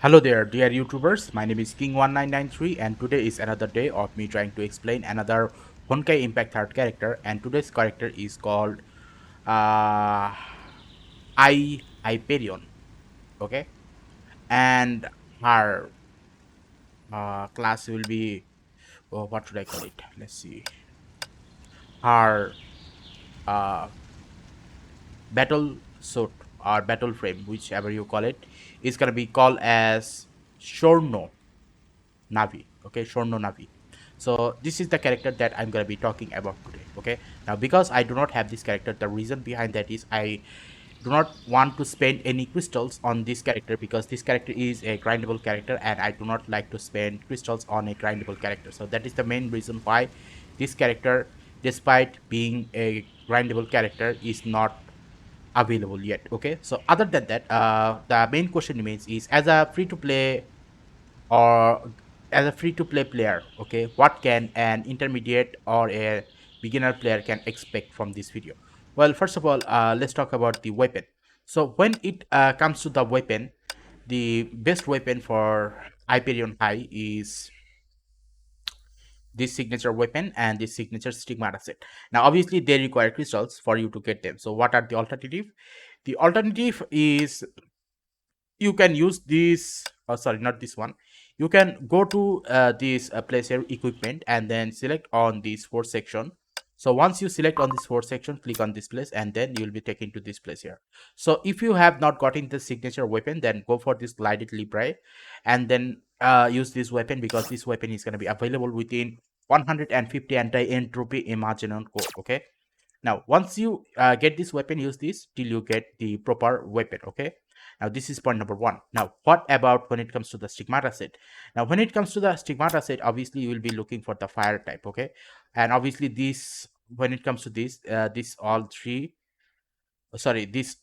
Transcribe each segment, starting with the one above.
Hello there, dear YouTubers. My name is King1993, and today is another day of me trying to explain another Honkai Impact Third character. And today's character is called uh, Hyperion. Okay, and her class will be what should I call it? Let's see. Her uh, battle suit or battle frame, whichever you call it, is gonna be called as Shorno Navi. Okay, Shorno Navi. So this is the character that I'm gonna be talking about today. Okay, now because I do not have this character, the reason behind that is I do not want to spend any crystals on this character because this character is a grindable character and I do not like to spend crystals on a grindable character. So that is the main reason why this character, despite being a grindable character, is not available yet. Okay, so other than that, the main question remains is as a free to play or as a free to play player, okay, what can an intermediate or a beginner player can expect from this video? Well, first of all, let's talk about the weapon. So when it comes to the weapon, the best weapon for Hyperion High is this signature weapon and this signature stigmata set. Now obviously they require crystals for you to get them. So what are the alternative? The alternative is you can use this, sorry, not this one. You can go to this place here, equipment, and then select on this fourth section. So once you select on this fourth section, click on this place and then you'll be taken to this place here. So if you have not gotten the signature weapon, then go for this glided libre and then use this weapon because this weapon is going to be available within 150 anti-entropy imaginal code. Okay, now once you get this weapon, use this till you get the proper weapon. Okay, now this is point number one. Now what about when it comes to the stigmata set? Now when it comes to the stigmata set, obviously you will be looking for the fire type. Okay, and obviously this, when it comes to this all three, sorry, this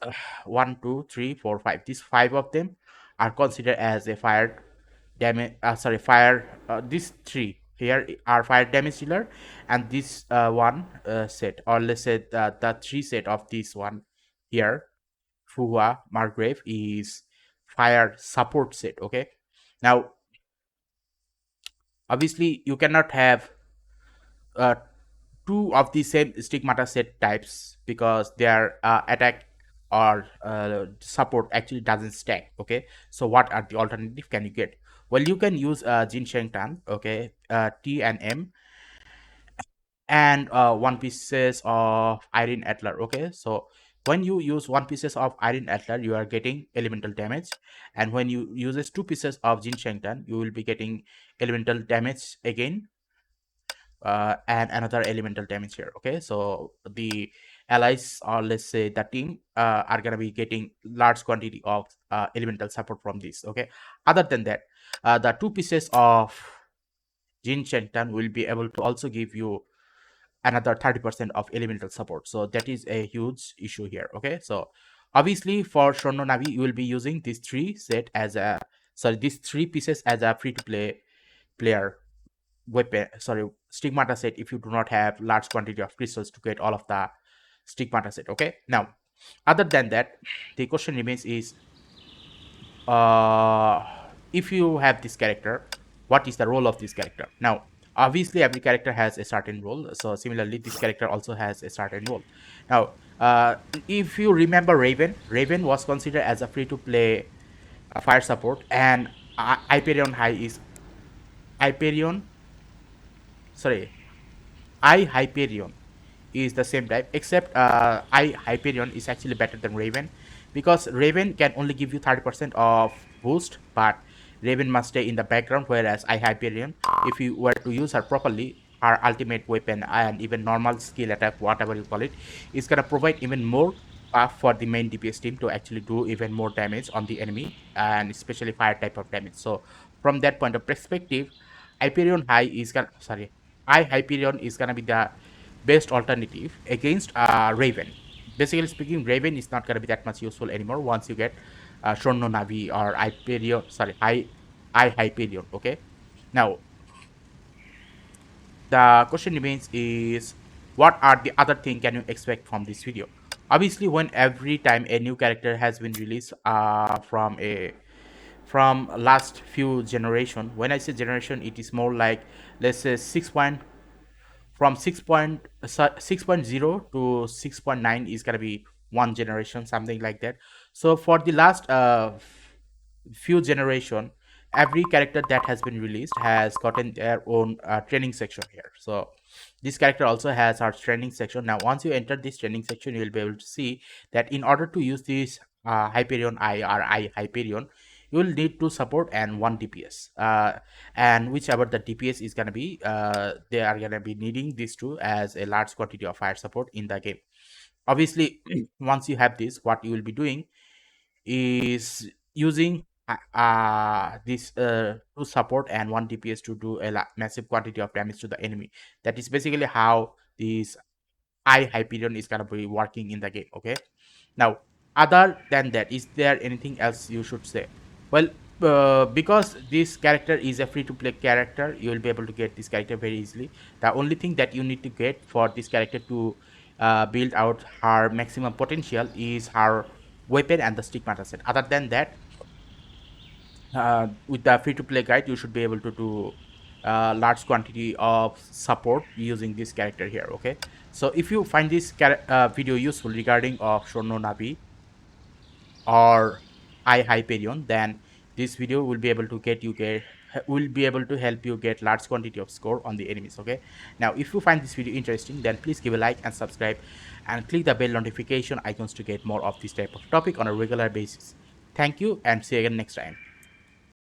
1 2 3 4 5, these five of them are considered as a fire damage, sorry, fire, these three here are fire damage dealer, and this one set, or let's say the three set of this one here, Fuwa Margrave, is fire support set. Okay, now obviously you cannot have uh, two of the same stigmata set types because their attack or support actually doesn't stack. Okay, so what are the alternative can you get? Well, you can use Jin Sheng Tan, okay, T and M, and one pieces of Iron Atler. Okay, so when you use one pieces of Iron Atler, you are getting elemental damage, and when you uses two pieces of Jin Sheng Tan, you will be getting elemental damage again, and another elemental damage here. Okay, so the allies, or let's say the team, are gonna be getting large quantity of elemental support from this. Okay, other than that, the two pieces of Jin Shentan will be able to also give you another 30% of elemental support. So that is a huge issue here. Okay, so obviously for Shono Navi, you will be using these three set as a, sorry, these three pieces as a free to play player weapon, sorry, stigmata set, if you do not have large quantity of crystals to get all of the stigmata set. Okay, now other than that, the question remains is, uh if you have this character, what is the role of this character? Now obviously every character has a certain role, so similarly this character also has a certain role. Now if you remember, Raven was considered as a free to play fire support, and Hyperion High is Hyperion, sorry, Hyperion is the same type, except Hyperion is actually better than Raven because Raven can only give you 30% of boost, but Raven must stay in the background, whereas Hyperion, if you were to use her properly, her ultimate weapon and even normal skill attack, whatever you call it, is gonna provide even more buff for the main DPS team to actually do even more damage on the enemy, and especially fire type of damage. So from that point of perspective, Hyperion High is gonna, sorry, Hyperion is gonna be the best alternative against Raven. Basically speaking, Raven is not gonna be that much useful anymore once you get Shorno Navi or Hyperion, sorry, Hyperion. Okay, now the question remains is, what are the other thing can you expect from this video? Obviously, when every time a new character has been released from a from last few generation. When I say generation, it is more like, let's say, 6.0 to 6.9 is gonna be one generation, something like that. So for the last few generation, every character that has been released has gotten their own training section here. So this character also has our training section. Now once you enter this training section, you will be able to see that in order to use this Hyperion I Hyperion, you will need to support and one DPS, and whichever the DPS is gonna be, they are gonna be needing these two as a large quantity of fire support in the game. Obviously, once you have this, what you will be doing is using this two support and one DPS to do a massive quantity of damage to the enemy. That is basically how this I Hyperion is gonna be working in the game. Okay. Now, other than that, is there anything else you should say? Well, because this character is a free-to-play character, you will be able to get this character very easily. The only thing that you need to get for this character to build out her maximum potential is her weapon and the stigmata set. Other than that, with the free-to-play guide, you should be able to do large quantity of support using this character here. Okay, so if you find this video useful regarding of Shono Navi or I Hyperion, then this video will be able to will be able to help you get large quantity of score on the enemies. Okay, now if you find this video interesting, then please give a like and subscribe and click the bell notification icons to get more of this type of topic on a regular basis. Thank you and see you again next time.